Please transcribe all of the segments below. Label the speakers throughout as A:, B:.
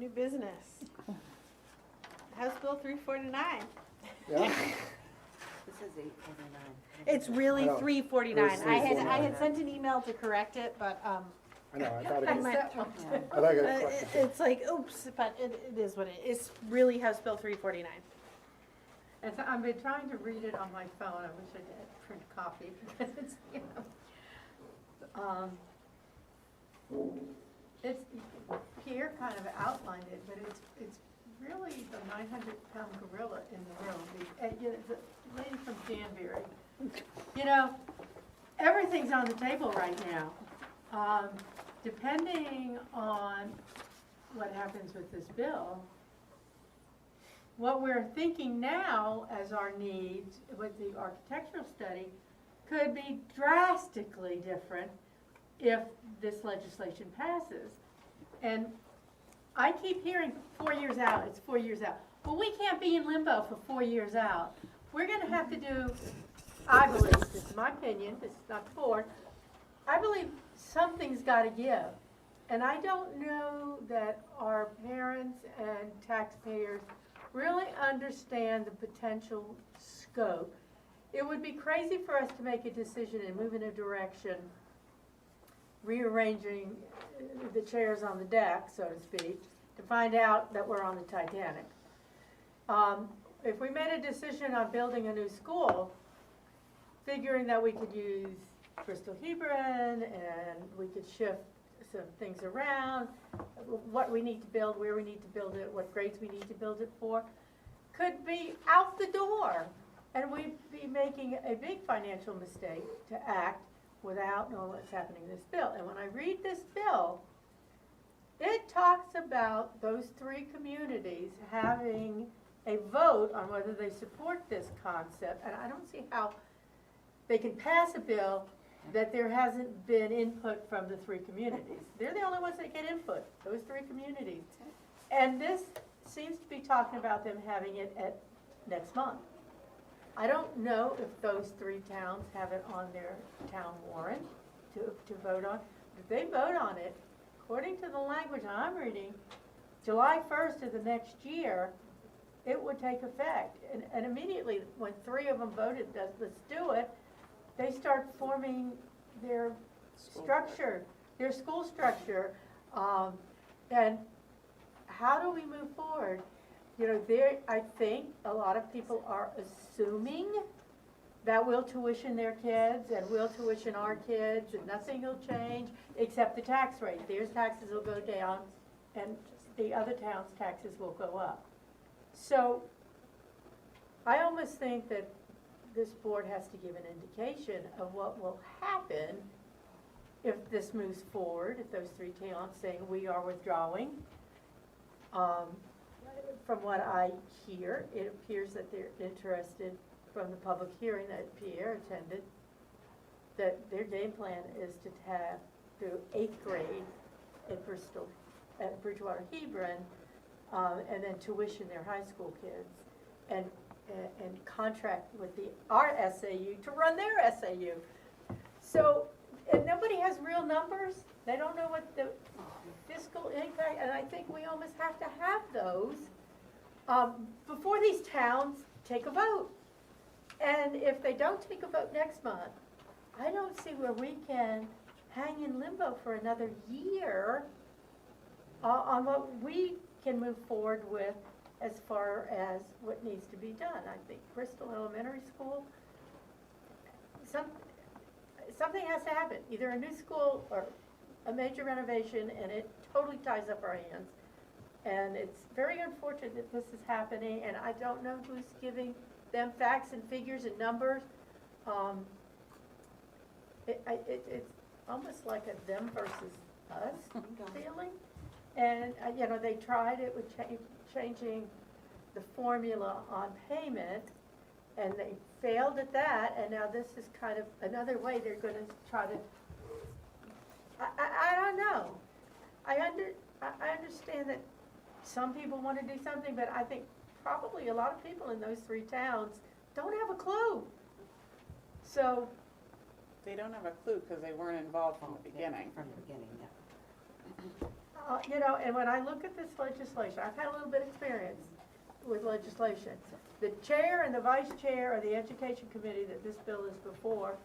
A: new business. House Bill 349.
B: Yeah,
C: This is 849.
A: It's really
B: I know.
A: 349.
B: It was
A: I had
B: 349.
A: sent an email to correct it, but
B: I know, I thought it
A: I
B: was,
A: might-
B: I thought I got corrected.
A: it's like, oops, but it is what it is. It's really House Bill 349.
D: And so I've been trying to read it on my phone. I wish I had print copy because it's, it's Pierre kind of outlined it, but it's really the 900-pound gorilla in the room. The lady from Danbury. You know, everything's on the table right now. Depending on what happens with this bill, what we're thinking now as our needs with the architectural study could be drastically different if this legislation passes. And I keep hearing 4 years out, it's 4 years out. Well, we can't be in limbo for 4 years out. We're gonna have to do, I believe, this is my opinion, this is not the board, I believe something's gotta give. And I don't know that our parents and taxpayers really understand the potential scope. It would be crazy for us to make a decision and move in a direction, rearranging the chairs on the deck, so to speak, to find out that we're on the Titanic. If we made a decision on building a new school, figuring that we could use Bristol Hebron and we could shift some things around, what we need to build, where we need to build it, what grades we need to build it for, could be out the door. And we'd be making a big financial mistake to act without knowing what's happening in this bill. And when I read this bill, it talks about those three communities having a vote on whether they support this concept. And I don't see how they can pass a bill that there hasn't been input from the three communities. They're the only ones that get input, those three communities. And this seems to be talking about them having it at next month. I don't know if those three towns have it on their town warrant to vote on. If they vote on it, according to the language I'm reading, July 1st of the next year, it would take effect. And immediately, when three of them voted, let's do it, they start forming their structure, their school structure. And how do we move forward? You know, I think a lot of people are assuming that we'll tuition their kids and we'll tuition our kids and nothing will change except the tax rate. Their taxes will go down and the other towns' taxes will go up. So I almost think that this board has to give an indication of what will happen if this moves forward, if those three towns saying we are withdrawing. From what I hear, it appears that they're interested, from the public hearing that Pierre attended, that their game plan is to have through 8th grade at Bristol, at Bridgewater Hebron, and then tuition their high school kids, and contract with our SAU to run their SAU. So, and nobody has real numbers. They don't know what the fiscal impact, and I think we almost have to have those before these towns take a vote. And if they don't take a vote next month, I don't see where we can hang in limbo for another year on what we can move forward with as far as what needs to be done. I think Bristol Elementary School, something has to happen, either a new school or a major renovation, and it totally ties up our hands. And it's very unfortunate that this is happening, and I don't know who's giving them facts and figures and numbers. It's almost like a them versus us feeling. And, you know, they tried it with changing the formula on payment, and they failed at that, and now this is kind of another way they're going to try to, I don't know. I understand that some people want to do something, but I think probably a lot of people in those three towns don't have a clue. So.
E: They don't have a clue because they weren't involved from the beginning.
C: From the beginning, yeah.
D: You know, and when I look at this legislation, I've had a little bit of experience with legislation. The chair and the vice chair of the education committee that this bill is before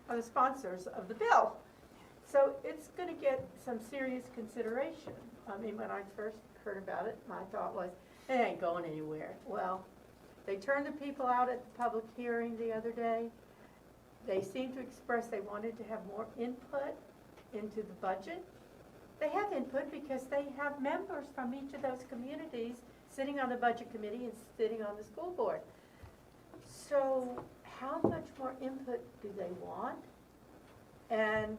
D: are the sponsors of the bill. So it's gonna get some serious consideration. I mean, when I first heard about it, my thought was, it ain't going anywhere. Well, they turned the people out at the public hearing the other day. They seemed to express they wanted to have more input into the budget. They have input because they have members from each of those communities sitting on the budget committee and sitting on the school board. So how much more input do they want? And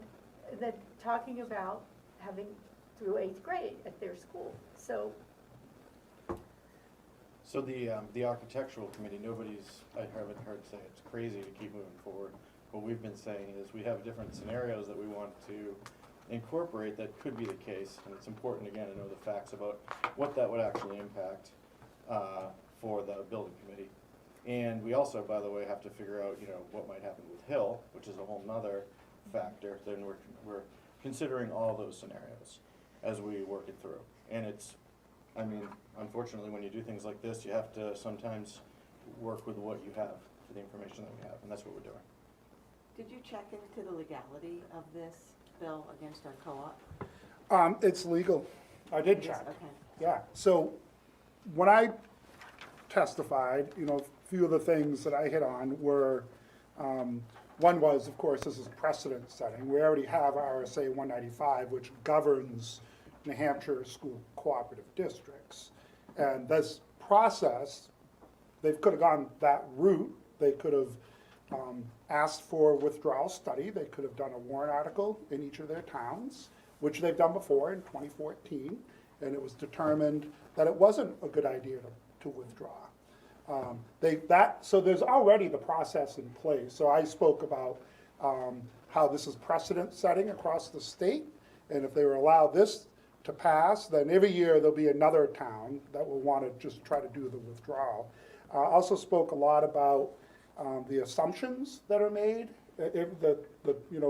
D: they're talking about having through 8th grade at their school. So
E: the architectural committee, I haven't heard say it's crazy to keep moving forward. What we've been saying is we have different scenarios that we want to incorporate that could be the case, and it's important again to know the facts about what that would actually impact for the building committee. And we also, by the way, have to figure out, you know, what might happen with Hill, which is a whole nother factor. Then we're considering all those scenarios as we work it through. And it's, I mean, unfortunately, when you do things like this, you have to sometimes work with what you have, for the information that we have, and that's what we're doing.
C: Did you check into the legality of this bill against our co-op?
B: It's legal. I did
C: It is?
B: check.
C: Okay.
B: Yeah, so when I testified, you know, a few of the things that I hit on were, one was, of course, this is precedent setting. We already have RSA 195, which governs New Hampshire school cooperative districts. And this process, they could have gone that route. They could have asked for withdrawal study. They could have done a warrant article in each of their towns, which they've done before in 2014. And it was determined that it wasn't a good idea to withdraw. So there's already the process in place. So I spoke about how this is precedent setting across the state. And if they were allowed this to pass, then every year there'll be another town that will want to just try to do the withdrawal. Also spoke a lot about the assumptions that are made. If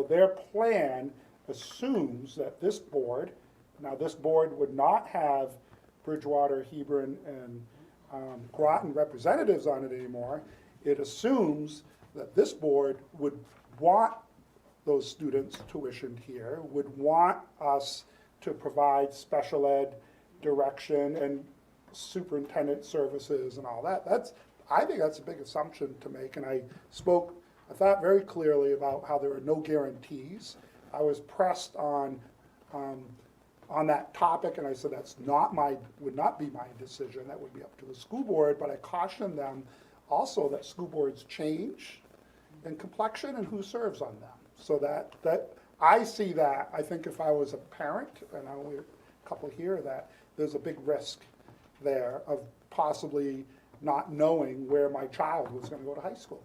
B: their plan assumes that this board, now this board would not have Bridgewater, Hebron, and Groton representatives on it anymore. It assumes that this board would want those students tuitioned here, would want us to provide special ed direction and superintendent services and all that. I think that's a big assumption to make, and I thought very clearly about how there are no guarantees. I was pressed on that topic, and I said would not be my decision. That would be up to the school board. But I cautioned them also that school boards change in complexion and who serves on them. So that I see that. I think if I was a parent, and I only a couple here, that there's a big risk there of possibly not knowing where my child was going to go to high school.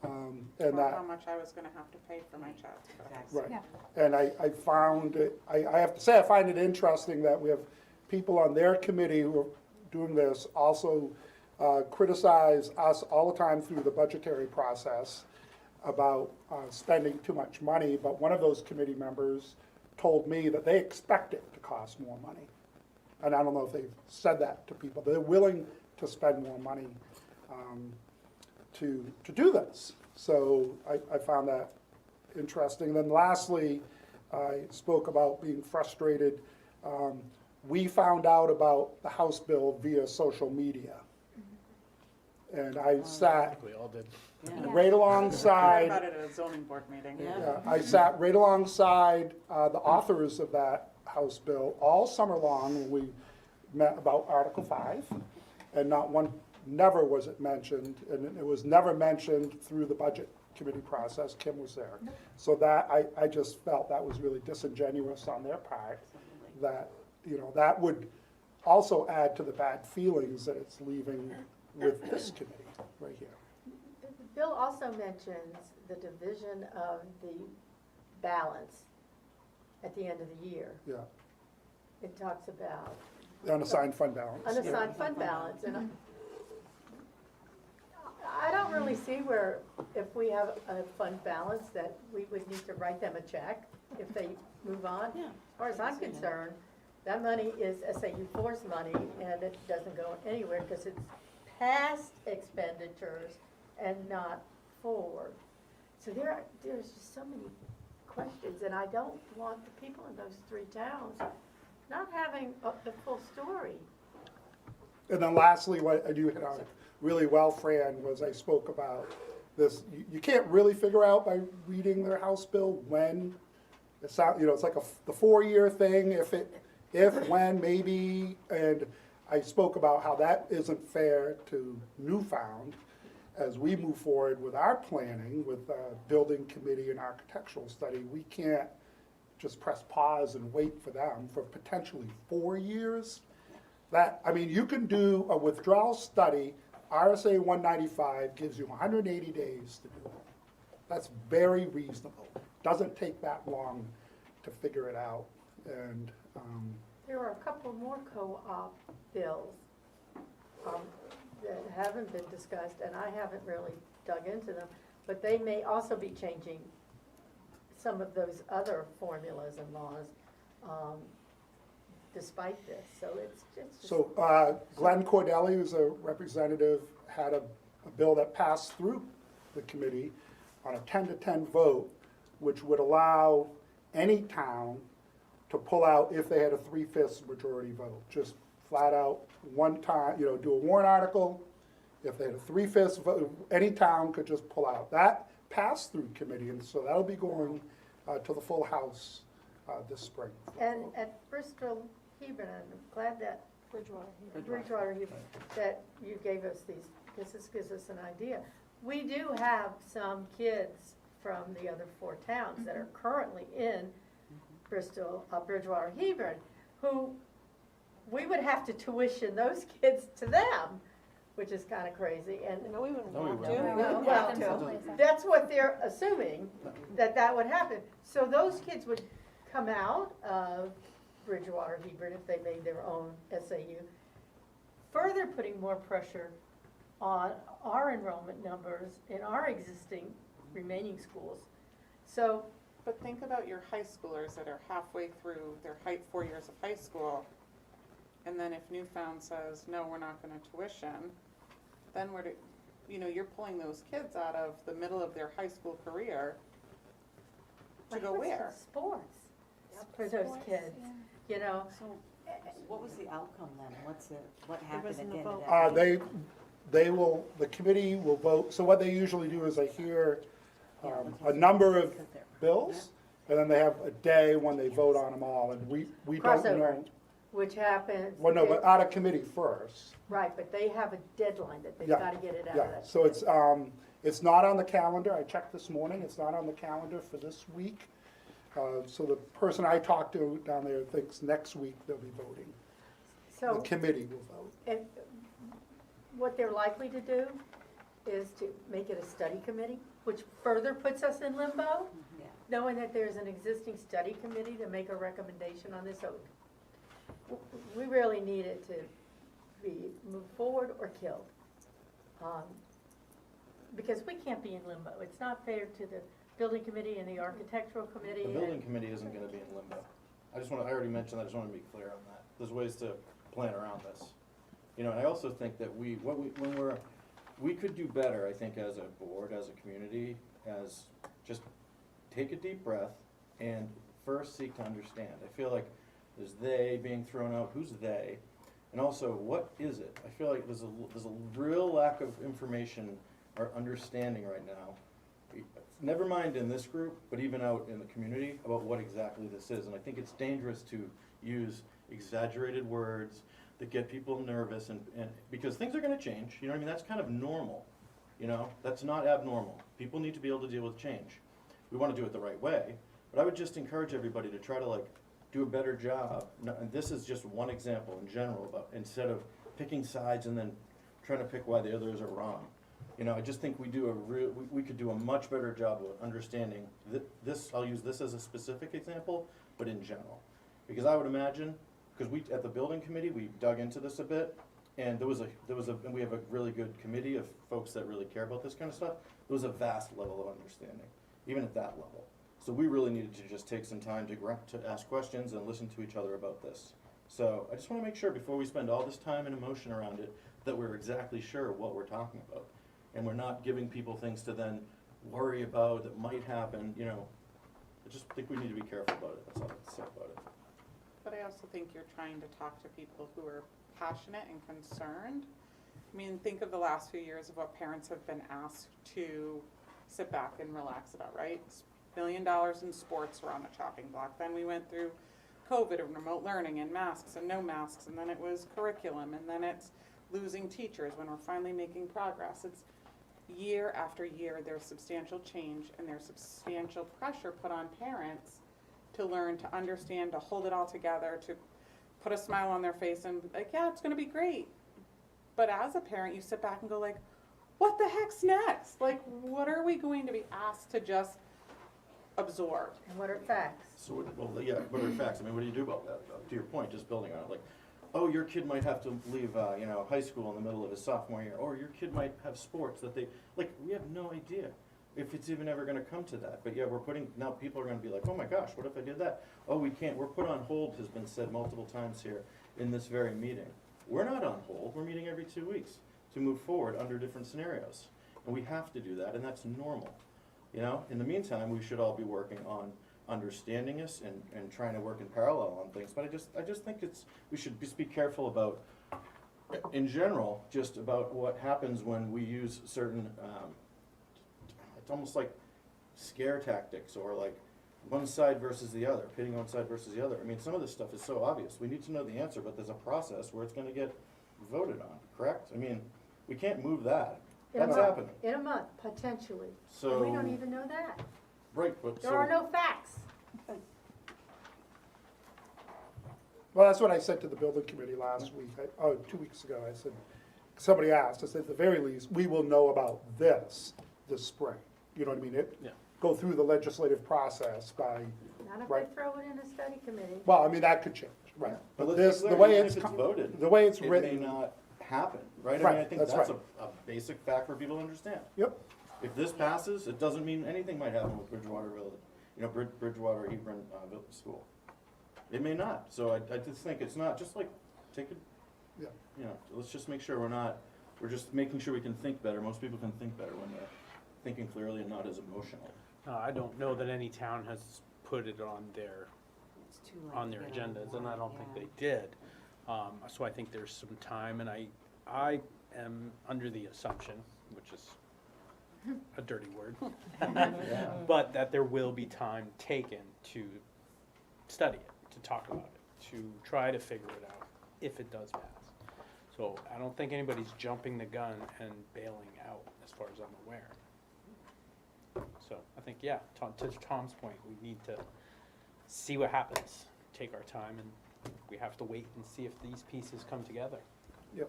B: And
F: Or how much I was gonna have to pay for my child.
C: Exactly.
B: right.
A: Yeah.
B: And I found it, I have to say, I find it interesting that we have people on their committee who are doing this also criticize us all the time through the budgetary process about spending too much money, but one of those committee members told me that they expect it to cost more money. And I don't know if they've said that to people. They're willing to spend more money to do this. So I found that interesting. Then lastly, I spoke about being frustrated. We found out about the House bill via social media. And I sat
E: We all did.
C: Yeah.
B: right
F: I heard
B: alongside,
F: about it at a zoning board meeting.
C: Yeah.
B: I sat right alongside the authors of that House bill all summer long when we met about Article 5. And never was it mentioned, and it was never mentioned through the budget committee process. Kim was there. So that, I just felt that was really disingenuous on their part, that, that would also add to the bad feelings that it's leaving with this committee right here.
D: the bill also mentions the division of the balance at the end of the year.
B: Yeah,
D: It talks about
B: the unassigned fund balance.
D: unassigned fund balance, and I don't really see where, if we have a fund balance, that we would need to write them a check if they move on.
C: Yeah.
D: As far as I'm
C: I can see that.
D: concerned, that money is SAU force money, and it doesn't go anywhere, because it's past expenditures and not forward. So there's just so many questions, and I don't want the people in those three towns not having the full story.
B: And then lastly, what I do hit on really well, Fran, was I spoke about this, you can't really figure out by reading their House bill when, it's not, it's like the 4-year thing, if, when, maybe, and I spoke about how that isn't fair to Newfound as we move forward with our planning, with building committee and architectural study. We can't just press pause and wait for them for potentially 4 years. You can do a withdrawal study, RSA 195 gives you 180 days to do it. That's very reasonable. Doesn't take that long to figure it out. And
D: There are a couple more co-op bills that haven't been discussed, and I haven't really dug into them, but they may also be changing some of those other formulas and laws despite this, so it's just.
B: so Glenn Cordelli, who's a representative, had a bill that passed through the committee on a 10-10 vote, which would allow any town to pull out if they had a 3/5 majority vote. Just flat out, one time, do a warrant article. If they had a 3/5 vote, any town could just pull out. That passed through committee, and so that'll be going to the full House this spring.
D: And at Bristol Hebron, I'm glad that Bridgewater Hebron, that you gave us these, because this gives us an idea. We do have some kids from the other 4 towns that are currently in Bristol, Bridgewater Hebron, who we would have to tuition those kids to them, which is kind of crazy, and.
F: No, we wouldn't
E: No, we
F: want
E: wouldn't.
F: to.
D: No, well, that's what they're assuming, that would happen. So those kids would come out of Bridgewater Hebron if they made their own SAU, further putting more pressure on our enrollment numbers in our existing remaining schools. So,
F: But think about your high schoolers that are halfway through their 4 years of high school, and then if Newfound says, no, we're not gonna tuition, then you're pulling those kids out of the middle of their high school career to
D: like
F: go
D: what's the
F: where?
D: sports for those kids,
C: So, what was the outcome then? What happened at
A: wasn't
C: the
A: a
C: end of
A: vote.
C: that?
B: The committee will vote, so what they usually do is they hear
C: Yeah,
B: a number of
C: because they're-
B: bills, and then they have a day when they vote on them all, and we don't
D: Crossover.
B: know.
D: which happens.
B: Well, no, but out of committee first.
D: Right, but they have a deadline that they've
B: Yeah,
D: gotta get it out of
B: Yeah,
D: that.
B: so it's not on the calendar, I checked this morning, it's not on the calendar for this week. So the person I talked to down there thinks next week they'll be voting. The
D: So,
B: committee will vote.
D: and what they're likely to do is to make it a study committee, which further puts us in limbo,
C: Yeah.
D: knowing that there's an existing study committee to make a recommendation on this. So we really need it to be moved forward or killed. Because we can't be in limbo. It's not fair to the building committee and the architectural committee.
E: The
D: and-
E: building committee isn't gonna be in limbo. I already mentioned that, I just wanna be clear on that. There's ways to plan around this. And I also think that we could do better, I think, as a board, as a community, as just take a deep breath and first seek to understand. I feel like there's they being thrown out, who's they? And also, what is it? I feel like there's a real lack of information or understanding right now. Never mind in this group, but even out in the community about what exactly this is. And I think it's dangerous to use exaggerated words that get people nervous and because things are gonna change, you know what I mean? That's kind of normal, that's not abnormal. People need to be able to deal with change. We wanna do it the right way, but I would just encourage everybody to try to do a better job. And this is just one example in general, but instead of picking sides and then trying to pick why the others are wrong. I just think we could do a much better job of understanding this. I'll use this as a specific example, but in general. Because I would imagine, because at the building committee, we dug into this a bit, and and we have a really good committee of folks that really care about this kind of stuff. There was a vast level of understanding, even at that level. So we really needed to just take some time to ask questions and listen to each other about this. So I just wanna make sure before we spend all this time and emotion around it, that we're exactly sure what we're talking about. And we're not giving people things to then worry about that might happen, you know. I just think we need to be careful about it, that's all I have to say about it.
F: But I also think you're trying to talk to people who are passionate and concerned. I mean, think of the last few years of what parents have been asked to sit back and relax about, right? $1 billion in sports were on the chopping block. Then we went through COVID and remote learning and masks and no masks, and then it was curriculum, and then it's losing teachers when we're finally making progress. It's year after year, there's substantial change and there's substantial pressure put on parents to learn, to understand, to hold it all together, to put a smile on their face and be like, yeah, it's gonna be great. But as a parent, you sit back and go like, what the heck's next? Like, what are we going to be asked to just absorb?
D: And what are facts?
E: So, what are the facts? I mean, what do you do about that, though? To your point, just building on it, like, oh, your kid might have to leave, high school in the middle of his sophomore year, or your kid might have sports that they, like, we have no idea if it's even ever gonna come to that. But yeah, now people are gonna be like, oh my gosh, what if I did that? Oh, we can't, we're put on hold, has been said multiple times here in this very meeting. We're not on hold, we're meeting every 2 weeks to move forward under different scenarios. And we have to do that, and that's normal. In the meantime, we should all be working on understanding us and trying to work in parallel on things. But I just think we should just be careful about, in general, just about what happens when we use certain, it's almost like scare tactics, or like one side versus the other, pitting one side versus the other. I mean, some of this stuff is so obvious. We need to know the answer, but there's a process where it's gonna get voted on, correct? I mean, we can't move that. That's happening.
D: In a month, potentially.
E: So.
D: And we don't even know that.
E: Right, but
D: There are no facts.
B: Well, that's what I said to the building committee last week, 2 weeks ago. I said, somebody asked, I said, at the very least, we will know about this spring. You know what I mean? Go through the legislative process by,
D: Not if
B: Right.
D: they throw it in a study committee.
B: well, I mean, that could change, right?
E: But
B: But
E: let's
B: this,
E: be
B: the
E: clear,
B: way
E: even
B: it's,
E: if it's voted,
B: the way it's
E: it may
B: written,
E: not happen, right? I mean,
B: Right,
E: I think
B: that's
E: that's
B: right.
E: a basic fact for people to understand.
B: yep,
E: If this passes, it doesn't mean anything might happen with Bridgewater Village, Bridgewater Hebron School. It may not, so I just think it's not, just like, take it,
B: yeah.
E: let's just make sure we're just making sure we can think better. Most people can think better when they're thinking clearly and not as emotional.
G: I don't know that any town has put it on their
C: It's too late to get on
G: agendas, and I don't think
C: yeah.
G: they did. So I think there's some time, and I am under the assumption, which is a dirty word, but that there will be time taken to study it, to talk about it, to try to figure it out, if it does pass. So I don't think anybody's jumping the gun and bailing out, as far as I'm aware. So I think, yeah, to Tom's point, we need to see what happens, take our time, and we have to wait and see if these pieces come together.
B: Yep.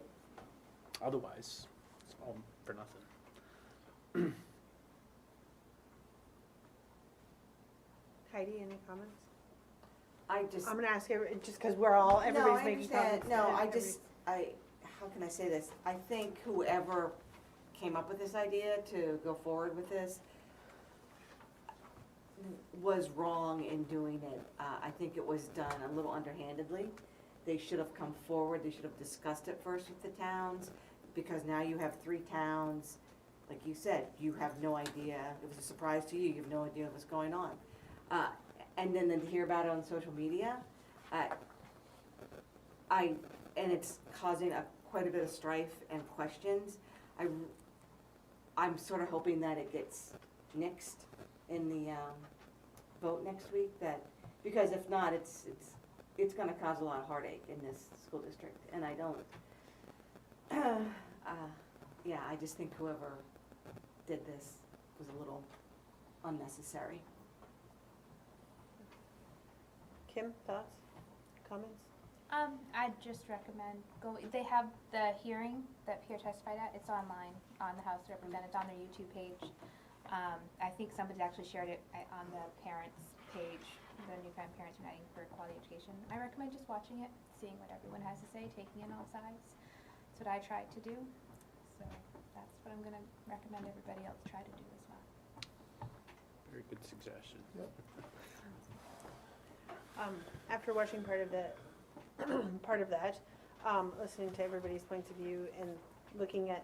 G: Otherwise, it's all for nothing.
A: Heidi, any comments?
C: I just.
A: I'm gonna ask you, just because everybody's making
C: No, I understand.
A: comments.
C: No, I
A: Everybody-
C: just, how can I say this? I think whoever came up with this idea to go forward with this was wrong in doing it. I think it was done a little underhandedly. They should have come forward, they should have discussed it first with the towns, because now you have 3 towns. Like you said, you have no idea, it was a surprise to you, you have no idea what's going on. And then to hear about it on social media, and it's causing quite a bit of strife and questions. I'm sort of hoping that it gets nixed in the vote next week, because if not, it's gonna cause a lot of heartache in this school district, and I don't, I just think whoever did this was a little unnecessary.
A: Kim, thoughts, comments?
H: I'd just recommend they have the hearing that Pierre testified at, it's online on the House of Representatives, on their YouTube page. I think somebody actually shared it on the parents page, the Newfound Parents Uniting for Quality Education. I recommend just watching it, seeing what everyone has to say, taking in all sides. That's what I tried to do, so that's what I'm gonna recommend everybody else try to do as well.
G: Very good suggestion.
A: After watching part of that, listening to everybody's points of view and looking at,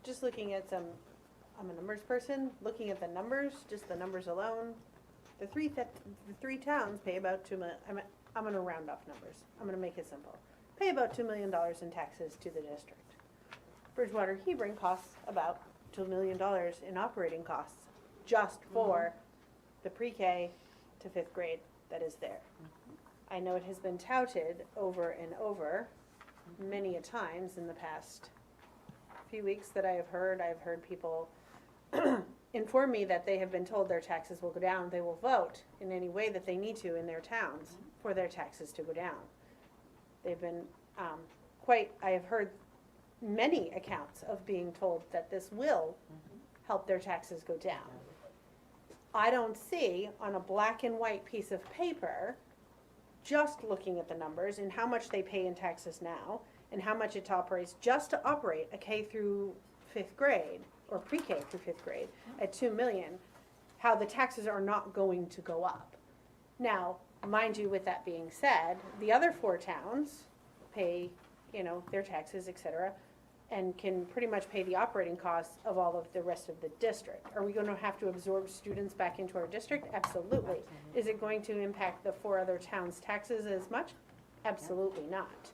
A: just looking at I'm a numbers person, looking at the numbers, just the numbers alone, the three towns pay about $2 million, I'm gonna round off numbers, I'm gonna make it simple. Pay about $2 million in taxes to the district. Bridgewater Hebron costs about $2 million in operating costs, just for the pre-K to 5th grade that is there. I know it has been touted over and over many a times in the past few weeks that I've heard people inform me that they have been told their taxes will go down. They will vote in any way that they need to in their towns for their taxes to go down. They've been I have heard many accounts of being told that this will help their taxes go down. I don't see on a black and white piece of paper, just looking at the numbers and how much they pay in taxes now and how much it operates just to operate a K through 5th grade or pre-K through 5th grade at $2 million, how the taxes are not going to go up. Now, mind you, with that being said, the other 4 towns pay, their taxes, et cetera, and can pretty much pay the operating costs of all of the rest of the district. Are we going to have to absorb students back into our district? Absolutely. Is it going to impact the 4 other towns' taxes as much? Absolutely not.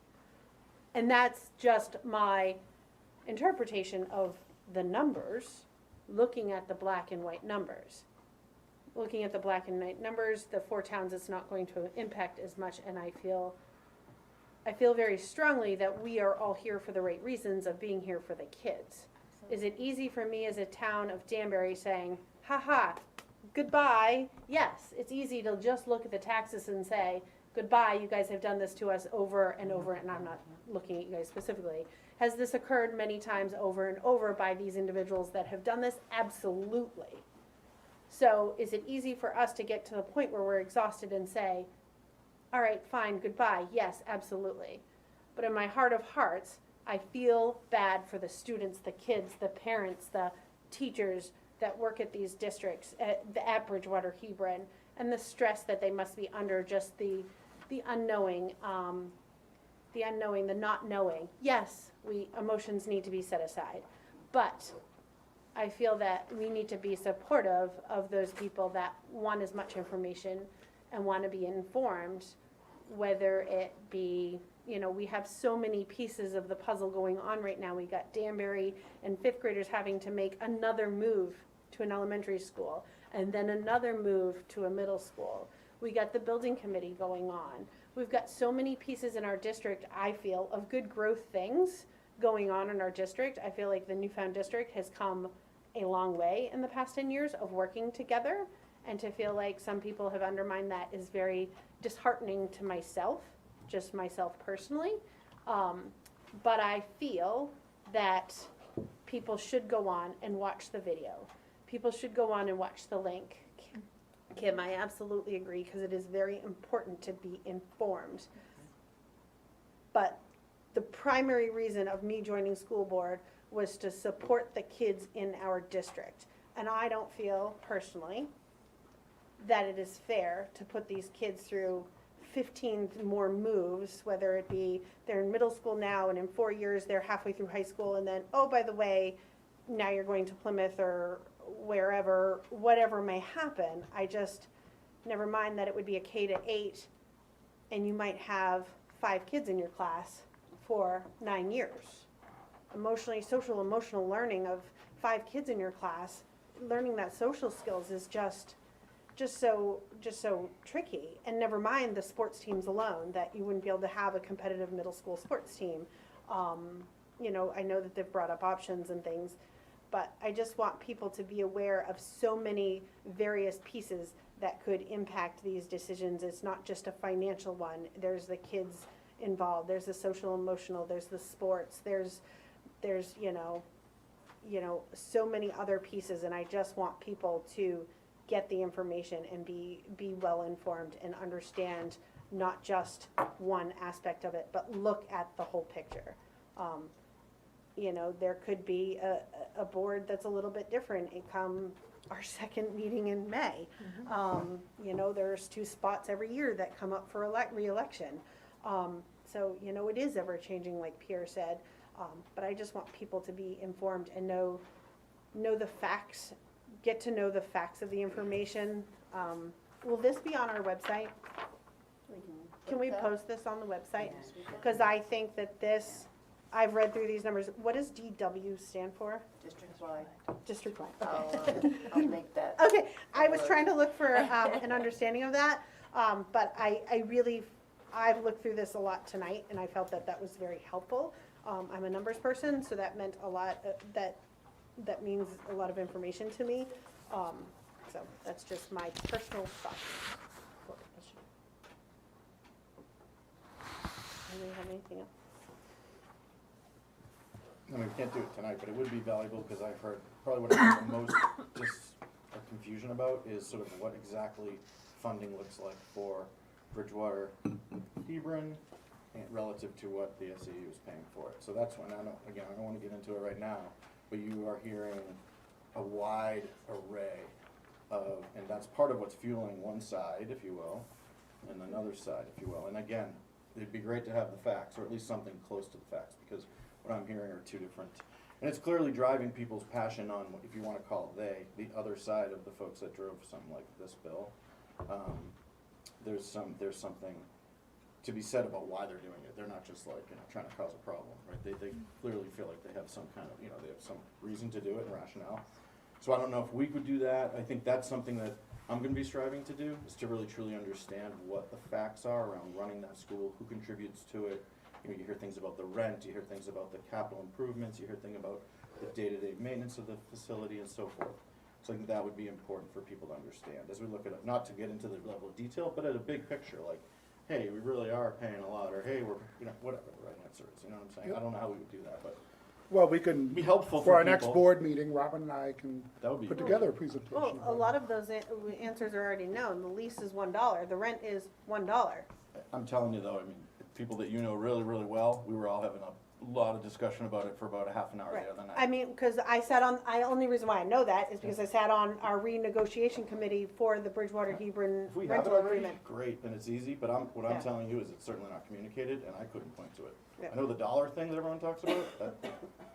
A: And that's just my interpretation of the numbers, looking at the black and white numbers. Looking at the black and white numbers, the 4 towns, it's not going to impact as much, and I feel very strongly that we are all here for the right reasons of being here for the kids. Is it easy for me as a town of Danbury saying, ha, goodbye? Yes, it's easy to just look at the taxes and say, goodbye, you guys have done this to us over and over, and I'm not looking at you guys specifically. Has this occurred many times over and over by these individuals that have done this? Absolutely. So is it easy for us to get to the point where we're exhausted and say, all right, fine, goodbye? Yes, absolutely. But in my heart of hearts, I feel bad for the students, the kids, the parents, the teachers that work at these districts, at Bridgewater Hebron, and the stress that they must be under, just the unknowing, the not knowing. Yes, emotions need to be set aside, but I feel that we need to be supportive of those people that want as much information and want to be informed, whether it be, we have so many pieces of the puzzle going on right now. We got Danbury and 5th graders having to make another move to an elementary school and then another move to a middle school. We got the building committee going on. We've got so many pieces in our district, I feel, of good growth things going on in our district. I feel like the Newfound district has come a long way in the past 10 years of working together, and to feel like some people have undermined that is very disheartening to myself, just myself personally. But I feel that people should go on and watch the video. People should go on and watch the link. Kim, I absolutely agree, because it is very important to be informed. But the primary reason of me joining school board was to support the kids in our district. And I don't feel personally that it is fair to put these kids through 15 more moves, whether it be they're in middle school now and in 4 years they're halfway through high school, and then, oh, by the way, now you're going to Plymouth or wherever, whatever may happen. I just, never mind that it would be a K to 8 and you might have 5 kids in your class for 9 years. Emotional learning of 5 kids in your class, learning that social skills is just so tricky. And never mind the sports teams alone, that you wouldn't be able to have a competitive middle school sports team. I know that they've brought up options and things, but I just want people to be aware of so many various pieces that could impact these decisions. It's not just a financial one. There's the kids involved, there's the social emotional, there's the sports, there's so many other pieces, and I just want people to get the information and be well informed and understand not just one aspect of it, but look at the whole picture. There could be a board that's a little bit different. our second meeting in May. You know, there's 2 spots every year that come up for re-election. So, you know, it is ever changing, like Pierre said, but I just want people to be informed and know the facts, get to know the facts of the information. Will this be on our website? Can we post this on the website? Because I think that this, I've read through these numbers. What does DW stand for?
I: District-wide.
A: District-wide.
I: I'll make that.
A: Okay, I was trying to look for an understanding of that, but I've looked through this a lot tonight, and I felt that that was very helpful. I'm a numbers person, so that meant a lot, that means a lot of information to me. So that's just my personal thoughts. Anybody have anything else?
E: I mean, we can't do it tonight, but it would be valuable, because I've heard, probably what I've heard the most just confusion about is sort of what exactly funding looks like for Bridgewater, Hebron, and relative to what the SAU is paying for it. So that's when, I don't wanna get into it right now, but you are hearing a wide array of, and that's part of what's fueling one side, if you will, and another side, if you will. And again, it'd be great to have the facts, or at least something close to the facts, because what I'm hearing are 2 different, and it's clearly driving people's passion on, if you wanna call it the other side of the folks that drove something like this bill. There's something to be said about why they're doing it. They're not just like, you know, trying to cause a problem, right? They clearly feel like they have some kind of, you know, they have some reason to do it and rationale. So I don't know if we could do that. I think that's something that I'm gonna be striving to do, is to really truly understand what the facts are around running that school, who contributes to it. You know, you hear things about the rent, you hear things about the capital improvements, you hear things about the day-to-day maintenance of the facility and so forth. So I think that would be important for people to understand as we look at it, not to get into the level of detail, but at a big picture, like, hey, we really are paying a lot, or hey, we're, you know, whatever the right answer is, you know what I'm saying?
B: Yep.
E: I don't know how we would do that, but
B: Well, we can,
E: it'd be helpful
B: for
E: for
B: our next
E: people.
B: board meeting, Robin and I can
E: That would be
B: put
E: great.
B: together a presentation.
A: Well, a
B: about
A: lot
B: it.
A: of those answers are already known. The lease is $1, the rent is $1.
E: I'm telling you though, I mean, people that you know really, really well, we were all having a lot of discussion about it for about a half an hour
A: Right.
E: the other night.
A: I mean, because only reason why I know that is because I sat on our renegotiation committee for the Bridgewater Hebron
E: If we have it
A: rental
E: already,
A: agreement.
E: great, then it's easy, but what
A: Yeah.
E: I'm telling you is it's certainly not communicated, and I couldn't point to it.
A: Yeah.
E: I know the dollar thing that everyone talks about,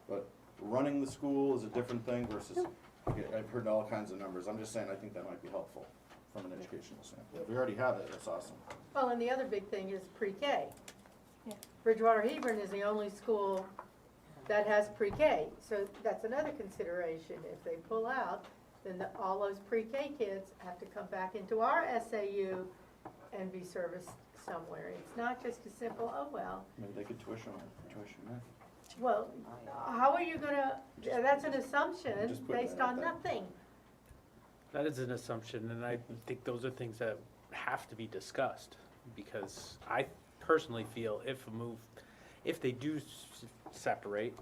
E: but running the school is a different thing versus, I've heard all kinds of numbers. I'm just saying, I think that might be helpful from an educational standpoint. If we already have it, that's awesome.
D: Well, and the other big thing is pre-K.
H: Yeah.
D: Bridgewater Hebron is the only school that has pre-K, so that's another consideration. If they pull out, then all those pre-K kids have to come back into our SAU and be serviced somewhere. It's not just a simple, oh, well,
E: Maybe they could tuition in.
D: well, how are you gonna, that's an assumption
E: Just putting
D: based
E: that out
D: on
E: there.
D: nothing.
G: That is an assumption, and I think those are things that have to be discussed, because I personally feel if they do separate,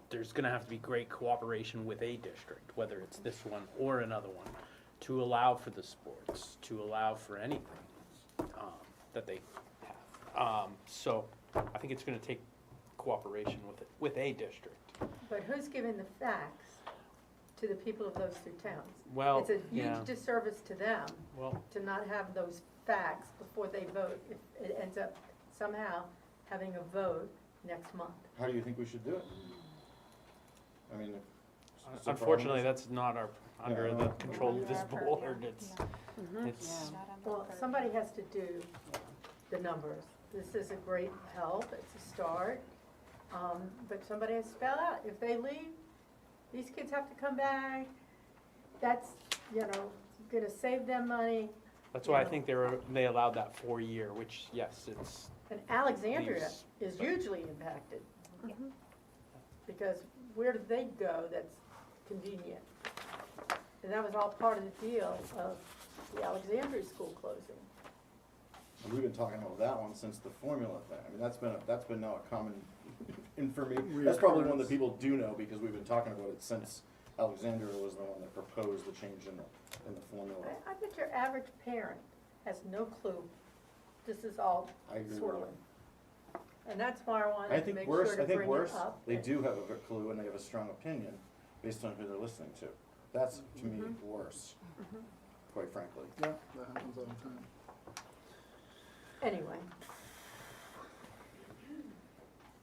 G: there's gonna have to be great cooperation with a district, whether it's this one or another one, to allow for the sports, to allow for anything, that they have. So I think it's gonna take cooperation with a district.
D: But who's giving the facts to the people of those 2 towns?
G: Well,
D: It's a
G: yeah,
D: huge disservice to them
G: well,
D: to not have those facts before they vote, if it ends up somehow having a vote next month.
E: How do you think we should do it? I mean, if.
G: unfortunately, that's not under
E: Yeah,
G: the
E: no.
G: control of this
H: Under our purview,
G: board. It's
C: Yeah.
H: Not on the
D: Well,
H: purview.
D: somebody has to do the numbers. This is a great help, it's a start, but somebody has to spell out, if they leave, these kids have to come back. That's, gonna save them money.
G: That's why I think they allowed that 4-year, which, yes, it's,
D: And Alexandria
G: Leaves.
D: is hugely impacted.
H: Yeah.
D: Because where do they go that's convenient? And that was all part of the deal of the Alexandria school closing.
E: And we've been talking about that one since the formula thing. I mean, that's been now a common, and for me, that's probably one that people do know because we've been talking about it since Alexandria was the one that proposed the change in the formula.
D: I bet your average parent has no clue this is all
E: I agree with
D: swirling. And that's why I
E: I
D: wanted to
E: think
D: make
E: worse,
D: sure to
E: I think
D: bring it
E: worse,
D: up.
E: they do have a clue and they have a strong opinion based on who they're listening to. That's, to me, worse, quite frankly.
B: Yeah, that happens all the time.
D: Anyway,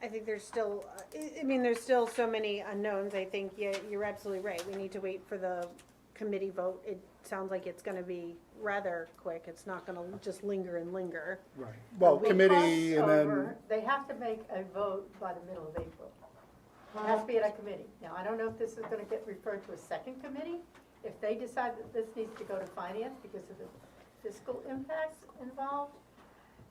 A: I think there's still, I mean, there's still so many unknowns. I think, yeah, you're absolutely right. We need to wait for the committee vote. It sounds like it's gonna be rather quick. It's not gonna just linger and linger.
B: Right. Well,
A: We
B: committee and then,
D: crossover, they have to make a vote by the middle of April. It has to be at a committee. Now, I don't know if this is gonna get referred to a second committee. If they decide that this needs to go to finance because of the fiscal impacts involved,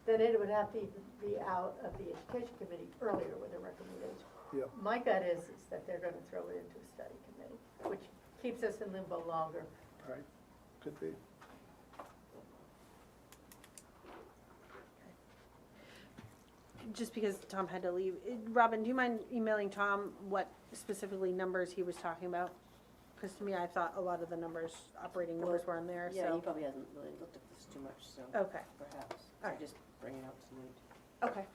D: then it would have to be out of the education committee earlier with a recommendation.
B: Yep.
D: My gut is that they're gonna throw it into a study committee, which keeps us in limbo longer.
B: right, could be.
A: Just because Tom had to leave. Robin, do you mind emailing Tom what specifically numbers he was talking about? Because to me, I thought a lot of the numbers, operating numbers were in there,
I: Yeah, he
A: so.
I: probably hasn't really looked at this too much, so
A: Okay,
I: perhaps,
A: All right.
I: just bring it out tonight.
A: okay.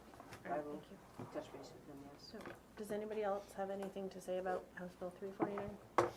I: I
A: All right,
I: will
A: thank you.
I: touch base with him, yes.
A: So, does anybody else have anything to say about House Bill 349?